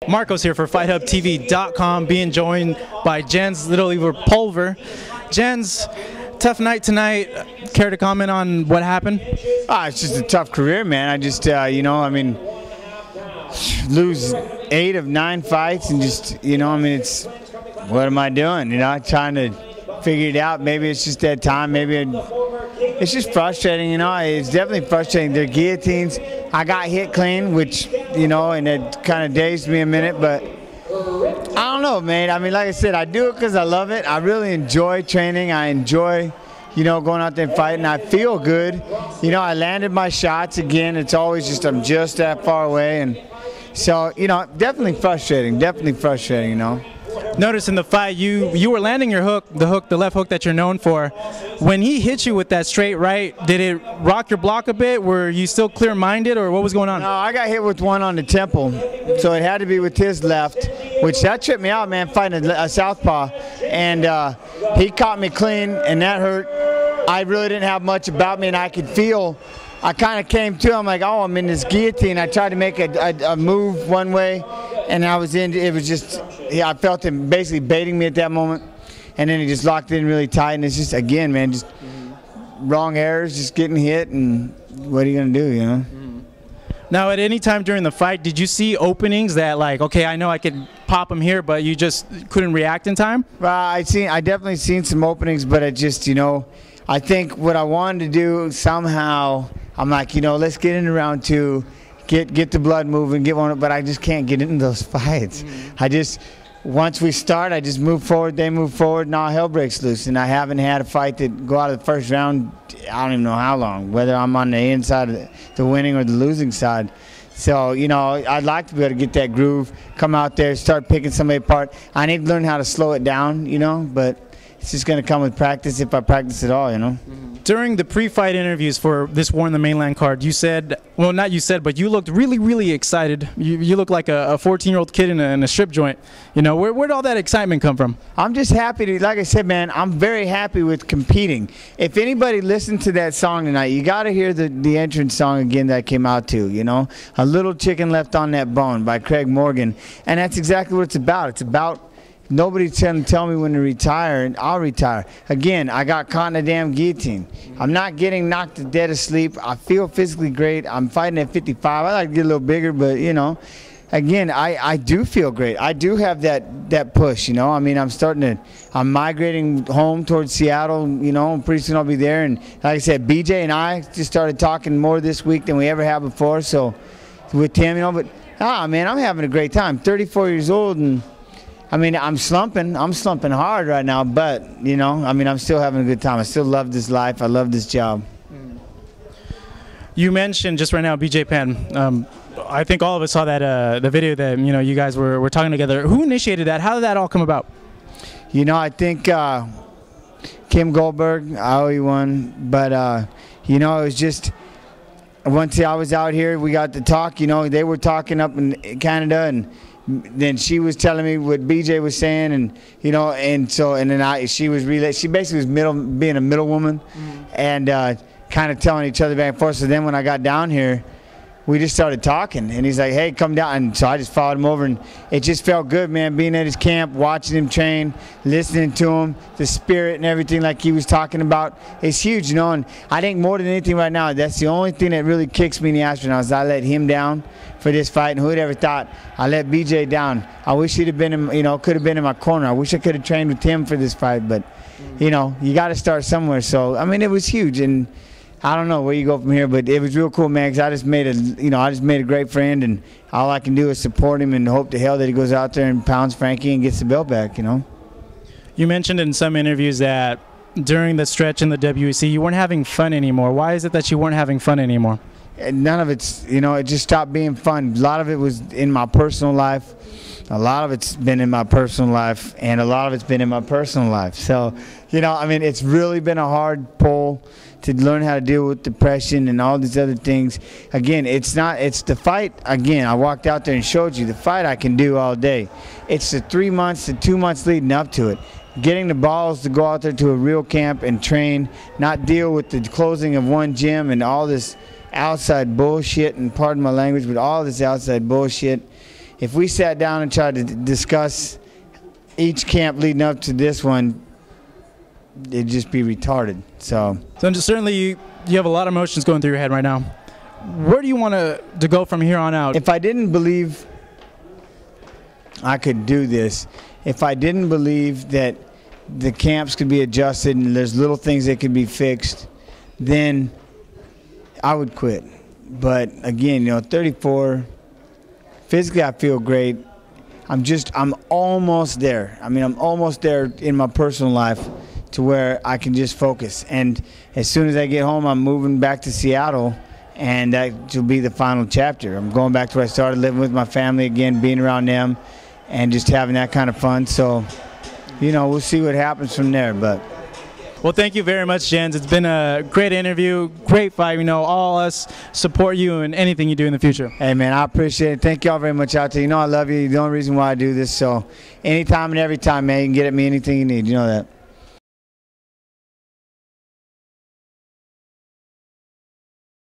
Marcos here for FightHubTV.com, being joined by Jens Pulver. Jens, tough night tonight. Care to comment on what happened? It's just a tough career, man. I just, lose 8 of 9 fights and just, it's, what am I doing? Trying to figure it out. Maybe it's just that time. Maybe it's just frustrating, It's definitely frustrating. They're guillotines. I got hit clean, which, and it kind of dazed me a minute, but I don't know, man. Like I said, I do it because I love it. I really enjoy training. I enjoy, going out there and fighting. I feel good. I landed my shots again. It's always just, I'm just that far away. And so, definitely frustrating, Notice in the fight, you were landing your hook, the left hook that you're known for. When he hit you with that straight right, did it rock your block a bit? Were you still clear-minded, or what was going on? No, I got hit with one on the temple, so it had to be with his left, which that tripped me out, man, fighting a southpaw. And he caught me clean, and that hurt. I really didn't have much about me, and I could feel. I kind of came to, I'm like, oh, I'm in this guillotine. I tried to make a move one way, and I was in. It was just, I felt him basically baiting me at that moment, and then he just locked in really tight. And it's just, again, man, just wrong errors, just getting hit, and what are you gonna do, Now, at any time during the fight, did you see openings that, like, okay, I know I could pop him here, but you just couldn't react in time? Well, I definitely seen some openings, but I just, I think what I wanted to do somehow. I'm like, let's get into round 2, get the blood moving, get one, but I just can't get into those fights. Once we start, I just move forward, they move forward, and all hell breaks loose. And I haven't had a fight that go out of the first round, I don't even know how long, whether I'm on the inside of the winning or the losing side. So, I'd like to be able to get that groove, come out there, start picking somebody apart. I need to learn how to slow it down, but it's just going to come with practice if I practice at all, During the pre-fight interviews for this War on the Mainland card, you said, well, not you said, but you looked really, really excited. You look like a 14-year-old kid in a strip joint. Where'd all that excitement come from? I'm just happy to, like I said, man, I'm very happy with competing. If anybody listened to that song tonight, you got to hear the entrance song again that came out too, A Little Chicken Left on That Bone by Craig Morgan. And that's exactly what it's about. It's about nobody's trying to tell me when to retire, and I'll retire. Again, I got caught in a damn guillotine. I'm not getting knocked dead asleep. I feel physically great. I'm fighting at 55. I like to get a little bigger, but, again, I do feel great. I do have that push, I'm migrating home towards Seattle, pretty soon I'll be there. And like I said, BJ and I just started talking more this week than we ever have before, so with Tim, but, man, I'm having a great time. 34 years old, and I'm slumping hard right now, but, I'm still having a good time. I still love this life. I love this job. You mentioned just right now BJ Penn. I think all of us saw that the video that, you guys were talking together. Who initiated that? How did that all come about? I think Kim Goldberg, I owe you one, but, it was just, once I was out here, we got to talk, they were talking up in Canada, and then she was telling me what BJ was saying, and she basically was being a middle woman, and kind of telling each other back and forth. So then when I got down here, we just started talking, and he's like, hey, come down. And so I just followed him over, and it just felt good, man, being at his camp, watching him train, listening to him, the spirit and everything like he was talking about. It's huge, and I think more than anything right now, that's the only thing that really kicks me in the ass right now is I let him down for this fight, and who'd ever thought I let BJ down. I wish he'd have been, could have been in my corner. I wish I could have trained with him for this fight, but, you got to start somewhere. So, it was huge, and I don't know where you go from here, but it was real cool, man, because I just made a great friend, and all I can do is support him and hope to hell that he goes out there and pounds Frankie and gets the belt back, You mentioned in some interviews that during the stretch in the WEC, you weren't having fun anymore. Why is it that you weren't having fun anymore? None of it's, it just stopped being fun. A lot of it was in my personal life. A lot of it's been in my personal life, and a lot of it's been in my personal life. So, it's really been a hard pull to learn how to deal with depression and all these other things. Again, it's the fight. Again, I walked out there and showed you the fight I can do all day. It's the 3 months to 2 months leading up to it. Getting the balls to go out there to a real camp and train, not deal with the closing of one gym and all this outside bullshit, and pardon my language, but all this outside bullshit. if we sat down and tried to discuss each camp leading up to this one, it'd just be retarded. So certainly you have a lot of emotions going through your head right now. Where do you want to go from here on out? If I didn't believe I could do this, if I didn't believe that the camps could be adjusted and there's little things that could be fixed, then I would quit. But again, 34, physically I feel great. I'm almost there. I mean, I'm almost there in my personal life to where I can just focus. And as soon as I get home, I'm moving back to Seattle, and that will be the final chapter. I'm going back to where I started, living with my family again, being around them, and just having that kind of fun. So, we'll see what happens from there. But well, thank you very much, Jens. It's been a great interview, great fight. All us support you in anything you do in the future. Hey, man, I appreciate it. Thank y'all very much out there. I love you. You're the only reason why I do this. So anytime and every time, man, you can get at me anything you need. You know that.